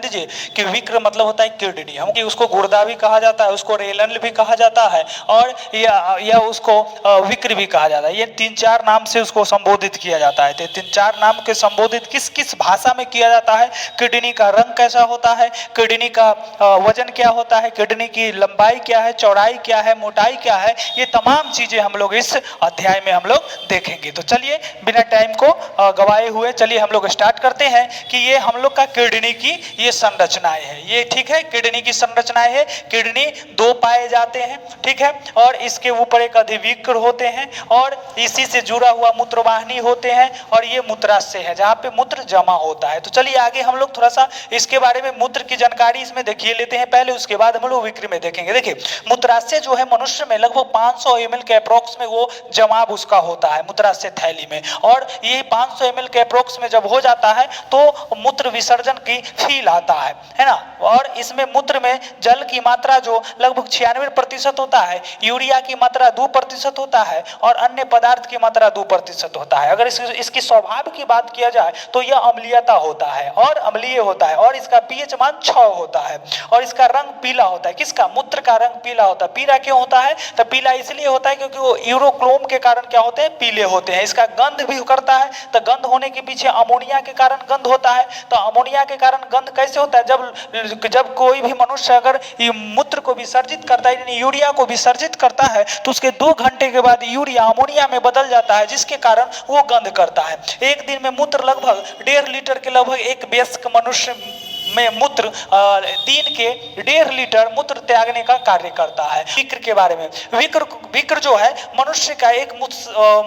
दीजिए कि विक्र मतलब होता है किडनी, हम उसको गुर्दा भी कहा जाता है, उसको रेनल भी कहा जाता है और या उसको विक्र भी कहा जाता है। ये 3-4 नाम से उसको संबोधित किया जाता है। तो 3-4 नाम के संबोधित किस किस भाषा में किया जाता है? किडनी का रंग कैसा होता है, किडनी का वजन क्या होता है, किडनी की लंबाई क्या है, चौड़ाई क्या है, मोटाई क्या है, ये तमाम चीजें हम लोग इस अध्याय में हम लोग देखेंगे। तो चलिए बिना टाइम को गवाए हुए चलिए हम लोग स्टार्ट करते हैं कि ये हम लोग का किडनी की ये संरचनाएं है। ये ठीक है, किडनी की संरचनाएं है। किडनी 2 पाए जाते हैं, ठीक है, और इसके ऊपर एक अधिविक्र होते हैं और इसी से जुड़ा हुआ मूत्रवाहिनी होते हैं और ये मूत्राशय है जहाँ पे मूत्र जमा होता है। तो चलिए आगे हम लोग थोड़ा सा इसके बारे में मूत्र की जानकारी इसमें देखिए लेते हैं पहले, उसके बाद हम लोग विक्र में देखेंगे। देखिए मूत्राशय जो है मनुष्य में लगभग 500 ml के अप्रोक्स में वो जमाव उसका होता है मूत्राशय थैली में, और ये 500 ml के अप्रोक्स में जब हो जाता है तो मूत्र विसर्जन की फील आता है ना। और इसमें मूत्र में जल की मात्रा जो लगभग 96% होता है, यूरिया की मात्रा 2% होता है और अन्य पदार्थ की मात्रा 2% होता है। अगर इसकी स्वभाव की बात किया जाए तो यह अम्लीयता होता है और अम्लीय होता है और इसका पीएच मान 6 होता है और इसका रंग पीला होता है। किसका? मूत्र का रंग पीला होता है। पीला क्यों होता है? तो पीला इसलिए होता है क्योंकि वो यूरोक्रोम के कारण क्या होते हैं? पीले होते हैं। इसका गंध भी करता है, तो गंध होने के पीछे अमोनिया के कारण गंध होता है। तो अमोनिया के कारण गंध कैसे होता है? जब कोई भी मनुष्य अगर मूत्र को विसर्जित करता है यानी यूरिया को विसर्जित करता है तो उसके 2 घंटे के बाद यूरिया अमोनिया में बदल जाता है, जिसके कारण वो गंध करता है। एक दिन में मूत्र लगभग 1.5 लीटर के लगभग एक वयस्क मनुष्य में मूत्र दिन के 1.5 लीटर मूत्र त्यागने का कार्य करता है। विक्र के बारे में, विक्र जो है मनुष्य का एक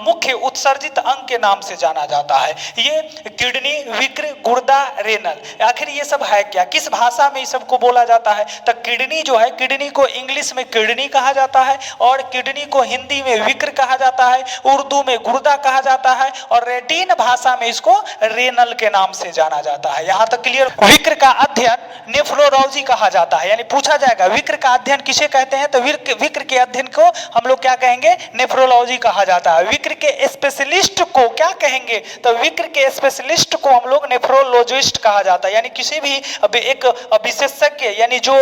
मुख्य उत्सर्जित अंग के नाम से जाना जाता है। ये किडनी, विक्र, गुर्दा, रेनल, आखिर ये सब है क्या? किस भाषा में इस सबको बोला जाता है? तो किडनी जो है, किडनी को इंग्लिश में किडनी कहा जाता है और किडनी को हिंदी में विक्र कहा जाता है, उर्दू में गुर्दा कहा जाता है और लैटिन भाषा में इसको रेनल के नाम से जाना जाता है। यहाँ तक क्लियर? विक्र का अध्ययन नेफ्रोलॉजी कहा जाता है, यानी पूछा जाएगा विक्र का अध्ययन किसे कहते हैं, तो विक्र के अध्ययन को हम लोग क्या कहेंगे? नेफ्रोलॉजी कहा जाता है। विक्र के स्पेशलिस्ट को क्या कहेंगे? तो विक्र के स्पेशलिस्ट को हम लोग नेफ्रोलॉजिस्ट कहा जाता है, यानी किसी भी एक विशेषज्ञ, यानी जो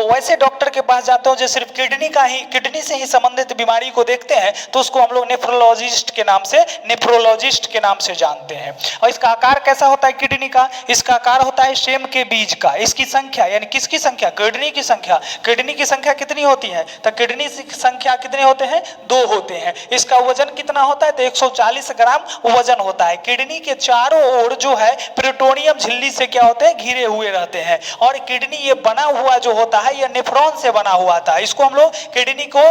वैसे डॉक्टर के पास जाते हो जो सिर्फ किडनी से ही संबंधित बीमारी को देखते हैं तो उसको हम लोग नेफ्रोलॉजिस्ट के नाम से जानते हैं। और इसका आकार कैसा होता है किडनी का? इसका आकार होता है सेम के बीज का। इसकी संख्या यानी किसकी संख्या? किडनी की संख्या। किडनी की संख्या कितनी होती है? तो किडनी की संख्या कितने होते हैं? 2 होते हैं। इसका वजन कितना होता है? तो 140 ग्राम वजन होता है। किडनी के चारों ओर जो है पेरिटोनियम झिल्ली से क्या होते हैं? घिरे हुए रहते हैं और किडनी ये बना हुआ जो होता है ये नेफ्रॉन से बना हुआ था। इसको हम लोग किडनी को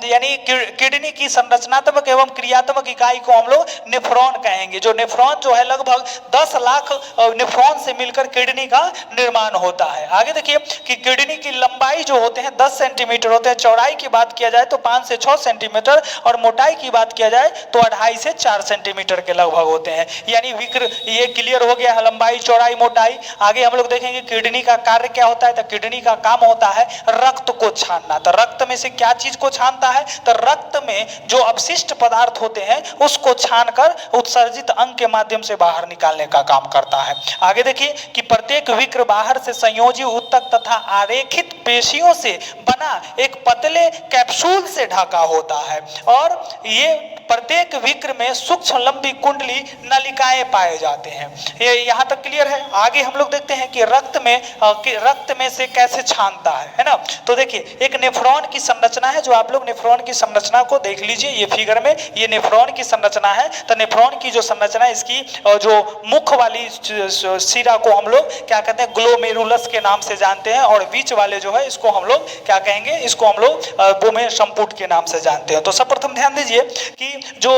यानी किडनी की संरचनात्मक एवं क्रियात्मक इकाई को हम लोग नेफ्रॉन कहेंगे। जो नेफ्रॉन जो है लगभग 10 लाख नेफ्रॉन से मिलकर किडनी का निर्माण होता है। आगे देखिए कि किडनी की लंबाई जो होते हैं 10 सेंटीमीटर होते हैं, चौड़ाई की बात किया जाए तो 5 से 6 सेंटीमीटर और मोटाई की बात किया जाए तो 2.5 से 4 सेंटीमीटर के लगभग होते हैं। यानी विक्र ये क्लियर हो गया, लंबाई, चौड़ाई, मोटाई। आगे हम लोग देखेंगे किडनी का कार्य क्या होता है, तो किडनी का काम होता है रक्त को छानना। तो रक्त में से क्या चीज को छानता है? तो रक्त में जो अपशिष्ट पदार्थ होते हैं उसको छानकर उत्सर्जित अंग के माध्यम से बाहर निकालने का काम करता है। आगे देखिए कि प्रत्येक विक्र बाहर से संयोजी ऊतक तथा आरेखित पेशियों से बना एक पतले कैप्सूल से ढका होता है और ये प्रत्येक विक्र में सूक्ष्म लंबी कुंडली नलिकाएं पाए जाते हैं। ये यहाँ तक क्लियर है? आगे हम लोग देखते हैं कि रक्त में से कैसे छानता है ना। तो देखिए एक नेफ्रॉन की संरचना है, जो आप लोग नेफ्रॉन की संरचना को देख लीजिए। ये फिगर में ये नेफ्रॉन की संरचना है। तो नेफ्रॉन की जो संरचना है, इसकी जो मुख वाली सिरा को हम लोग क्या कहते हैं? ग्लोमेरुलस के नाम से जानते हैं और बीच वाले जो है इसको हम लोग क्या कहेंगे? इसको हम लोग बोमे संपुट के नाम से जानते हैं। तो सर्वप्रथम ध्यान दीजिए कि जो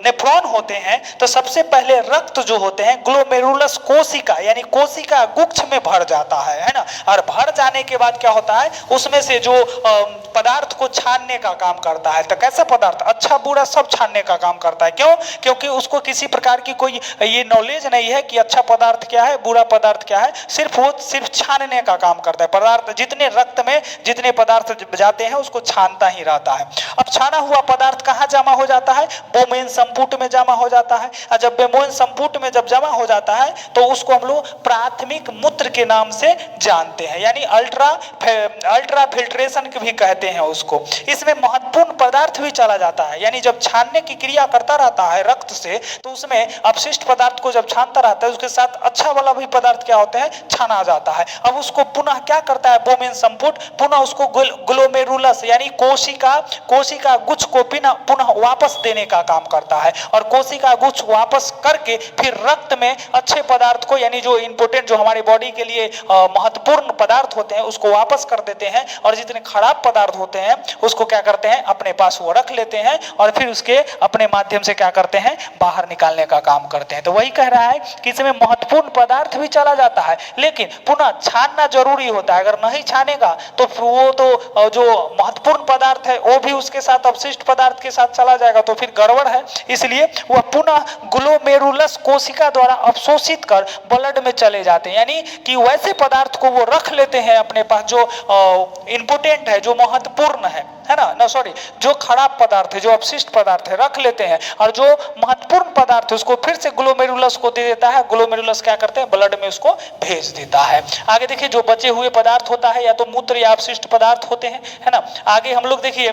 नेफ्रॉन होते हैं तो सबसे पहले रक्त जो होते हैं ग्लोमेरुलस कोशिका यानी कोशिका गुच्छ में भर जाता है ना। और भर जाने के बाद क्या होता है? उसमें से जो पदार्थ को छानने का काम करता है। तो कैसा पदार्थ? अच्छा बुरा सब छानने का काम करता है। क्यों? क्योंकि उसको किसी प्रकार की कोई ये नॉलेज नहीं है कि अच्छा पदार्थ क्या है, बुरा पदार्थ क्या है। वो सिर्फ छानने का काम करता है। पदार्थ जितने रक्त में जितने पदार्थ जाते हैं उसको छानता ही रहता है। अब छाना हुआ पदार्थ कहाँ जमा हो जाता है, बोमेन संपुट में जमा हो जाता है। और जब बोमेन संपुट में जब जमा हो जाता है तो उसको हम लोग प्राथमिक मूत्र के नाम से जानते हैं, यानी अल्ट्रा फिल्ट्रेशन भी कहते हैं उसको। इसमें महत्वपूर्ण पदार्थ भी चला जाता है, यानी जब छानने की क्रिया करता रहता है रक्त से तो उसमें अपशिष्ट पदार्थ को जब छानता रहता है उसके साथ अच्छा वाला भी पदार्थ क्या होते हैं, छाना जाता है। अब उसको पुनः क्या करता है बोमेन संपुट, पुनः उसको ग्लोमेरुलस यानी कोशिका गुच्छ को पुनः वापस देने का काम करता है, और कोशिका गुच्छ वापस करके फिर रक्त में अच्छे पदार्थ को, यानी जो इंपोर्टेंट जो हमारे बॉडी के लिए महत्वपूर्ण पदार्थ होते हैं उसको वापस कर देते हैं, और जितने खराब पदार्थ होते हैं उसको क्या करते हैं अपने पास वो रख लेते हैं, और फिर उसके अपने माध्यम से क्या करते हैं बाहर निकालने का काम करते हैं। तो वही कह रहा है कि इसमें महत्वपूर्ण पदार्थ भी चला जाता है, लेकिन पुनः छानना जरूरी होता है। अगर नहीं छानेगा तो वो तो जो महत्वपूर्ण पदार्थ है वो भी उसके साथ अपशिष्ट पदार्थ के साथ चला जाएगा, तो फिर गड़बड़ है। इसलिए वह पुनः ग्लोमेरुलस कोशिका द्वारा अवशोषित कर ब्लड में चले जाते हैं, यानी कि वैसे पदार्थ को वो रख लेते हैं अपने पास जो इंपोर्टेंट है, जो महत्वपूर्ण है ना, सॉरी, जो खराब पदार्थ है, जो अपशिष्ट पदार्थ है रख लेते हैं, और जो महत्वपूर्ण पदार्थ है उसको फिर से ग्लोमेरुलस को दे देता है। ग्लोमेरुलस क्या करते हैं ब्लड में उसको भेज देता है। आगे देखिए जो बचे हुए पदार्थ होता है या तो मूत्र या अपशिष्ट पदार्थ होते हैं, है ना। आगे हम लोग देखिए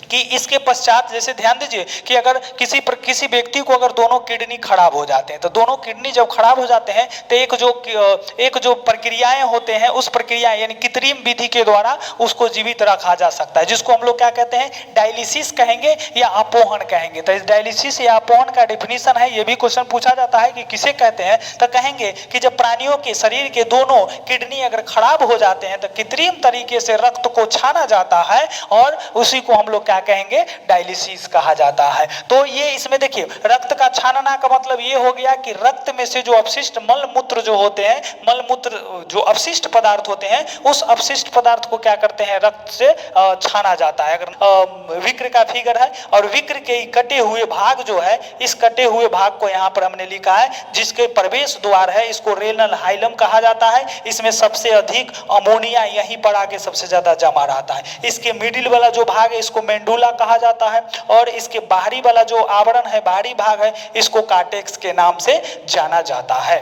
कि इसके पश्चात जैसे ध्यान दीजिए कि अगर किसी व्यक्ति को अगर दोनों किडनी खराब हो जाते हैं, तो दोनों किडनी जब खराब हो जाते हैं तो एक जो प्रक्रियाएं होते हैं उस प्रक्रिया यानी कृत्रिम विधि के द्वारा उसको जीवित रखा जा सकता है, जिसको हम लोग क्या कहते हैं डायलिसिस कहेंगे या अपोहन कहेंगे। तो इस डायलिसिस या अपोहन का डिफिनीशन है, ये भी क्वेश्चन पूछा जाता है कि किसे कहते हैं, तो कहेंगे कि जब प्राणियों के शरीर के दोनों किडनी अगर खराब हो जाते हैं तो कृत्रिम तरीके से रक्त को छाना जाता है, और उसी को हम लोग क्या कहेंगे डायलिसिस कहा जाता है। तो ये इसमें देखिए रक्त का छानना का मतलब ये हो गया कि रक्त में से जो अपशिष्ट मल मूत्र जो होते हैं, मल मूत्र जो अपशिष्ट पदार्थ होते हैं उस अपशिष्ट पदार्थ को क्या करते हैं रक्त से छाना जाता है। अगर विक्र का फिगर है और विक्र के कटे हुए भाग जो है, इस कटे हुए भाग को यहाँ पर हमने लिखा है जिसके प्रवेश द्वार है, इसको रेनल हाइलम कहा जाता है। इसमें सबसे अधिक अमोनिया यहीं पर आके सबसे ज्यादा जमा रहता है। इसके मिडिल वाला जो भाग है इसको मेंडुला कहा जाता है, और इसके बाहरी वाला जो आवरण है, बाहरी भाग है, इसको कार्टेक्स के नाम से जाना जाता है।